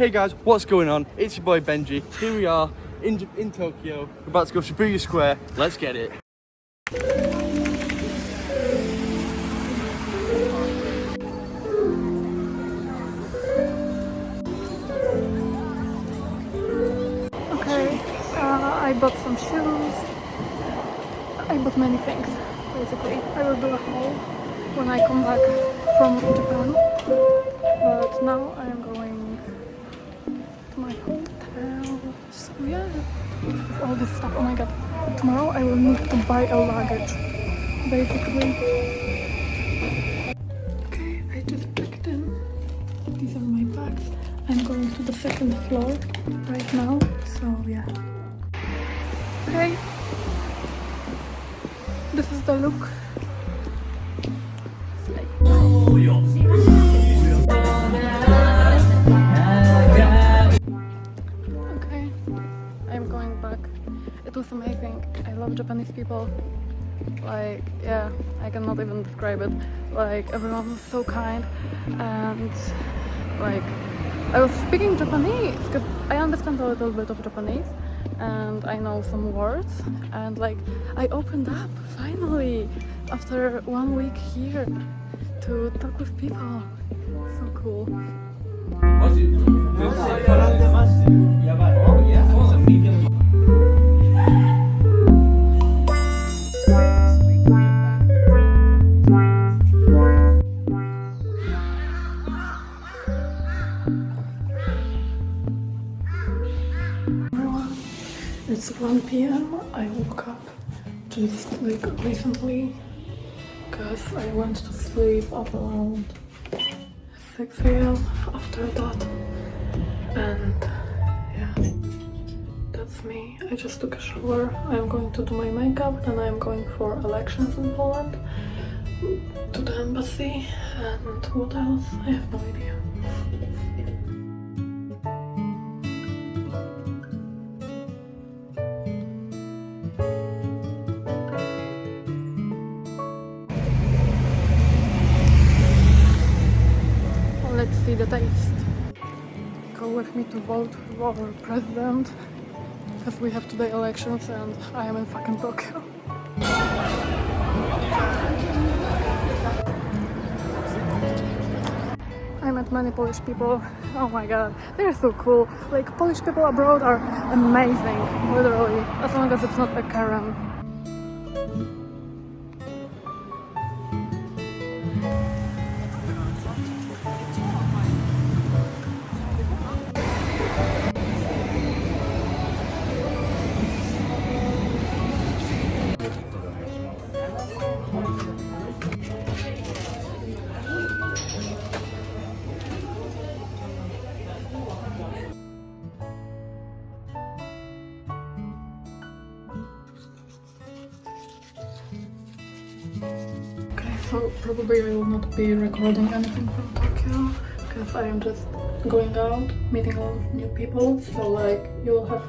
Hey guys, what's going on? It's your boy Benji. Here we are in Tokyo. We're about to go to Shibuya Square. Let's get it. Okay, I bought some shoes. I bought many things, basically. I will do a haul when I come back from Japan. But now I am going to my hotel. So yeah, with all this stuff. Oh my god. Tomorrow I will need to buy a luggage, basically. Okay, I just picked in. These are my bags. I'm going to the second floor right now, so yeah. Okay. This is the look. Okay, I'm going back. It was amazing. I love Japanese people. Like, yeah, I cannot even describe it. Like, everyone was so kind, and like, I was speaking Japanese because I understand a little bit of Japanese and I know some words, and like I opened up finally after 1 week here to talk with people. So cool. It's 1 p.m. I woke up just like recently because I went to sleep up around 6 a.m. after that, and yeah, that's me. I just took a shower. I'm going to do my makeup, and I'm going for elections in Poland to the embassy, and what else? I have no idea. Let's see the taste. Go with me to vote for our president, because we have today elections and I am in fucking Tokyo. I met many Polish people. Oh my god, they're so cool. Like, Polish people abroad are amazing, literally, as long as it's not a Karen. So probably I will not be recording anything from Tokyo because I am just going out, meeting a lot of new people, so like you'll have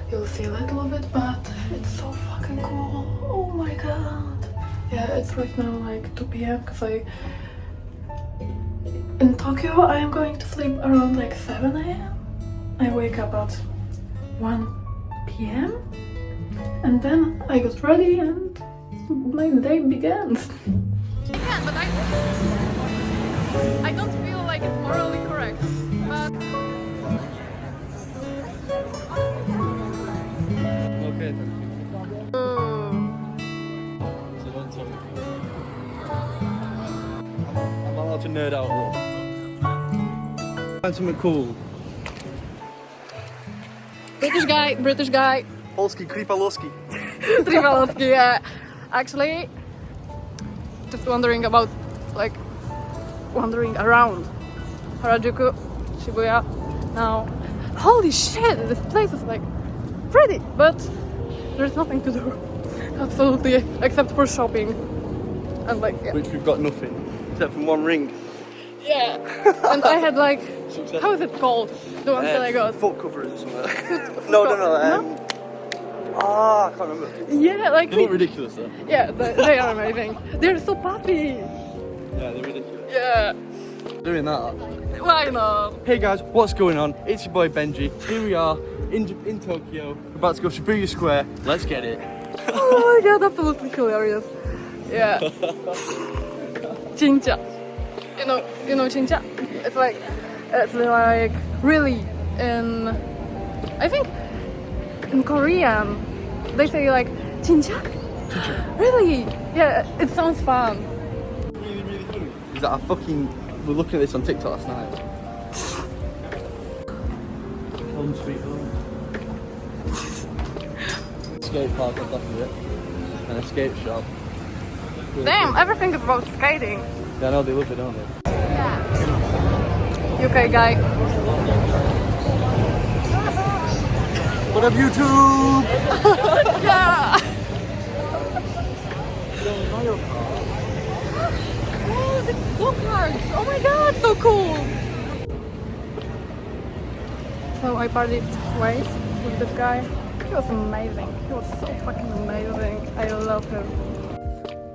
you'll see a little of it, but it's so fucking cool. Oh my god. Yeah, it's right now like 2 p.m. because in Tokyo I am going to sleep around like 7 a.m. I wake up at 1 p.m. and then I got ready and my day begins. Yeah, but I don't feel like it's morally correct. But Okay then. I'm allowed to nerd out a little. Find something cool. British guy. Polski, Kripalowski. Trivalowski, yeah. Actually, just wondering about, like, wandering around Harajuku, Shibuya now. Holy shit, this place is like pretty, but there's nothing to do. Absolutely, except for shopping. And like, yeah. Which we've got nothing, except from one ring. Yeah. And I had like, how is it called? The one that I got. Foot covers or something. No. I can't remember. Yeah, like They look ridiculous though. Yeah, they are amazing. They're so puffy. Yeah, they're ridiculous. Yeah. doing that. Why not? Hey guys, what's going on? It's your boy Benji. Here we are in Tokyo. We're about to go Shibuya Square. Let's get it. Oh my god, absolutely hilarious. Yeah. Chincha. You know chincha? It's like really in, I think in Korean they say like chincha. Really? Yeah, it sounds fun. Really, really funny. Is that we're looking at this on TikTok last night. Home sweet home. Skate park on top of it. And a skate shop. Really Damn, cool. everything is about skating. Yeah, I know they love it, don't they? UK guy. What up, YouTube? Yeah. Oh, the go-karts! Oh my god, so cool! So I partied twice with this guy. He was amazing. He was so fucking amazing. I love him.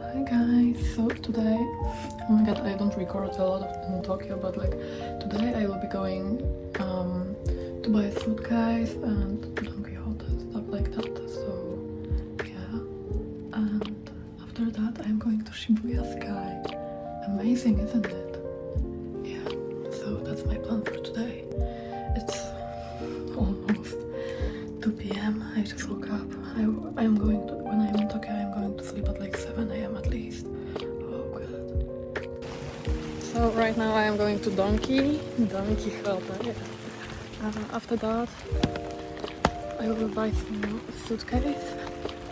Hi guys, so today, oh my god, I don't record a lot in Tokyo, but like today I will be going to buy a suitcase and Don Quixote and stuff like that. So yeah, and after that I'm going to Shibuya Sky. Amazing, isn't it? Yeah, so that's my plan for today. It's almost 2 p.m. I just woke up. I'm going to, when I'm in Tokyo, I'm going to sleep at like 7 a.m. at least. Oh god. So right now I am going to Don Quixote. After that, I will buy some suitcase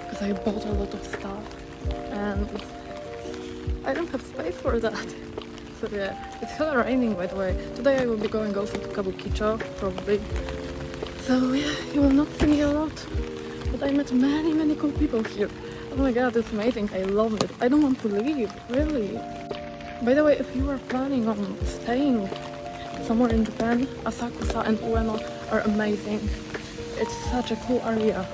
because I bought a lot of stuff and I don't have space for that. So yeah, it's hella raining by the way. Today I will be going also to Kabukicho, probably. So yeah, you will not see me a lot. But I met many cool people here. Oh my god, it's amazing. I love it. I don't want to leave, really. By the way, if you are planning on staying somewhere in Japan, Asakusa and Ueno are amazing. It's such a cool area.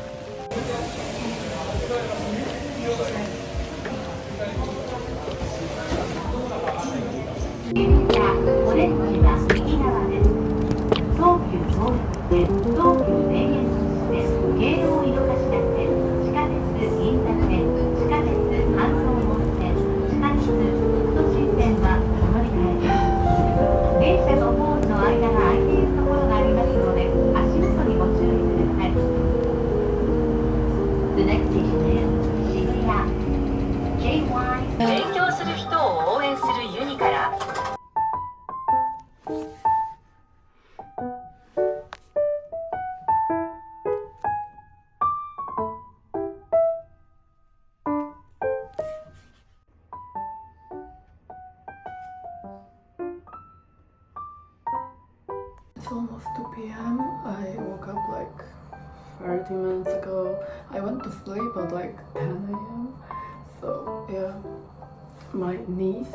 It's almost 2 p.m. I woke up like 30 minutes ago. I went to sleep at like 10 a.m. So yeah, my knees,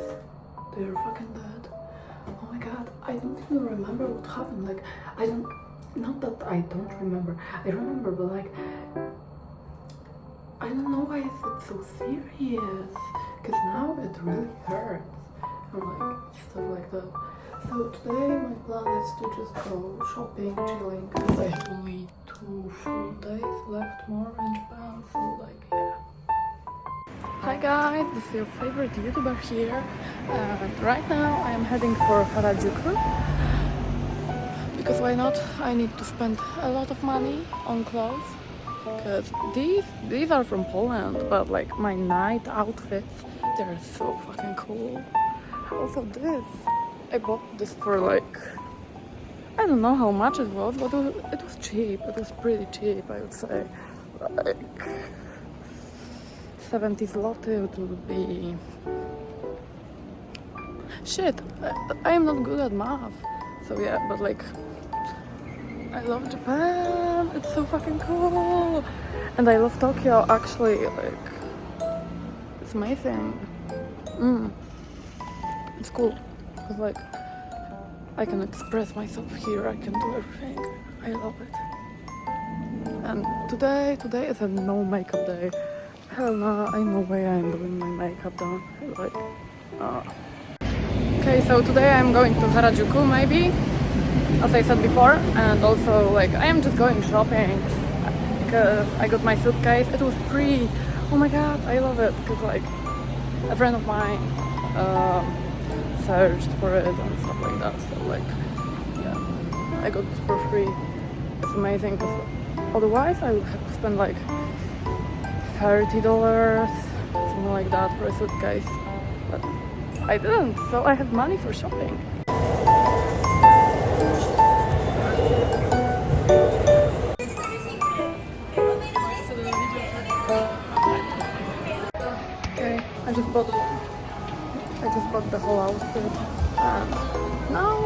they're fucking dead. Oh my god, I don't even remember what happened. Like, not that I don't remember. I remember, but like, I don't know why is it so serious. Because now it really hurts. And like, stuff like that. So today my plan is to just go shopping, chilling, because I have only 2 full days left more in Japan, so like, yeah. Hi guys, this is your favorite YouTuber here, and right now I am heading for Harajuku, because why not? I need to spend a lot of money on clothes, because these are from Poland, but like my night outfits, they're so fucking cool. Also this. I bought this for like, I don't know how much it was, but it was cheap. It was pretty cheap, I would say. Like 70 zloty, it would be... Shit, I am not good at math. So yeah, but like, I love Japan. It's so fucking cool. And I love Tokyo, actually, like, it's amazing. It's cool. Like, I can express myself here, I can do everything. I love it. And today is a no makeup day. Hell no, I no way I'm doing my makeup done. Like, Okay, so today I'm going to Harajuku maybe, as I said before, and also like I am just going shopping because I got my suitcase. It was free. Oh my god, I love it because like a friend of mine searched for it and stuff like that. So like yeah, I got it for free. It's amazing because otherwise I would have to spend like $30, something like that for a suitcase. But I didn't, so I have money for shopping. Okay, I just bought the whole outfit, and now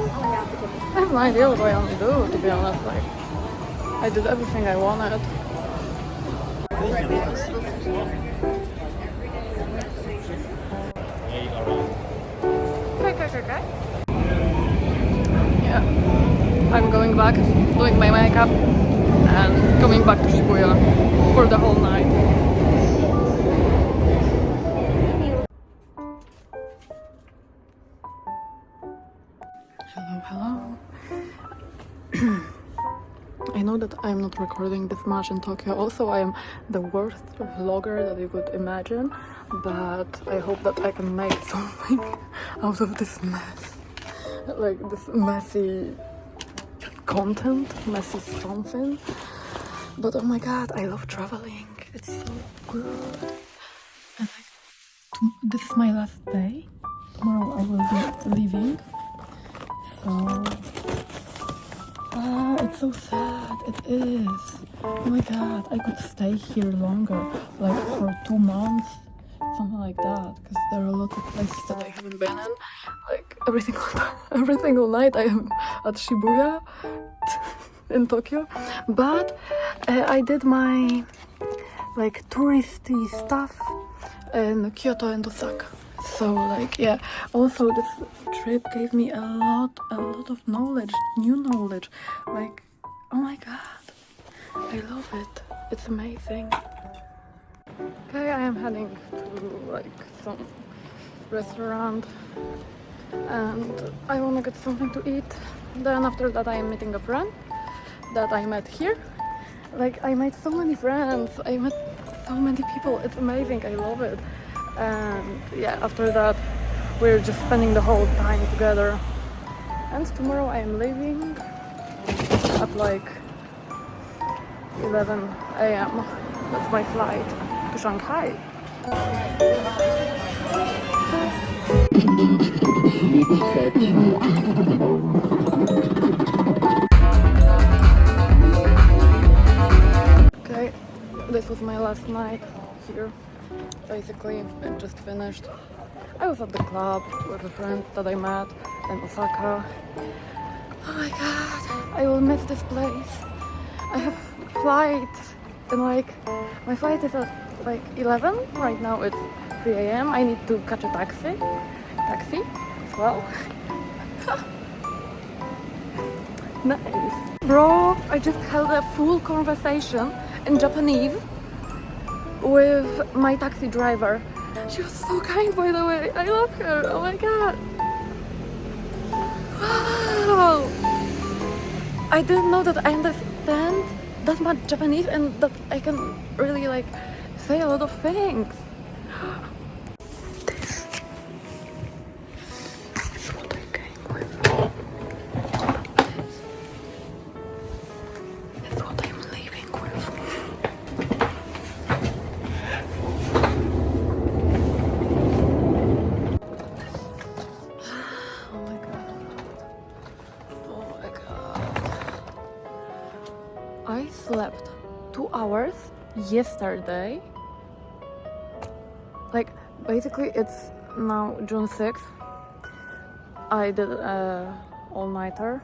I have no idea what I want to do. To be honest, like I did everything I wanted. Okay. Yeah, I'm going back, doing my makeup, and coming back to Shibuya for the whole night. Hello. I know that I'm not recording this much in Tokyo. Also, I am the worst vlogger that you could imagine, but I hope that I can make something out of this mess. Like this messy content, messy something. But oh my god, I love traveling. It's so good. And this is my last day. Tomorrow I will be leaving. So it's so sad. It is. Oh my god, I could stay here longer, like for 2 months, something like that. Because there are a lot of places that I haven't been in. Like every single night I am at Shibuya in Tokyo. But I did my like touristy stuff in Kyoto and Osaka. So like yeah, also this trip gave me a lot of knowledge, new knowledge. Like oh my god, I love it. It's amazing. Okay, I am heading to like some restaurant and I wanna get something to eat. Then after that I am meeting a friend that I met here. Like I made so many friends, I met so many people. It's amazing, I love it. And yeah, after that we're just spending the whole time together. And tomorrow I am leaving at like 11 a.m. That's my flight to Shanghai. Okay, this was my last night here. Basically, it just finished. I was at the club with a friend that I met in Osaka. Oh my god, I will miss this place. I have flight and like my flight is at like 11. Right now it's 3 a.m. I need to catch a taxi as well. Nice. Bro, I just held a full conversation in Japanese with my taxi driver. She was so kind, by the way. I love her. Oh my god. Wow. I didn't know that I understand that much Japanese and that I can really like say a lot of things. This is what I came with. It's what I'm leaving with. Oh my god. I slept 2 hours yesterday. Like basically it's now June 6th. I did all-nighter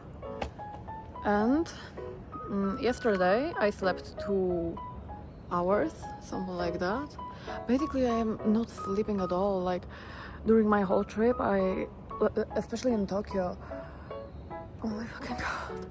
and yesterday I slept 2 hours, something like that. Basically I am not sleeping at all. Like during my whole trip, especially in Tokyo, oh my fucking god,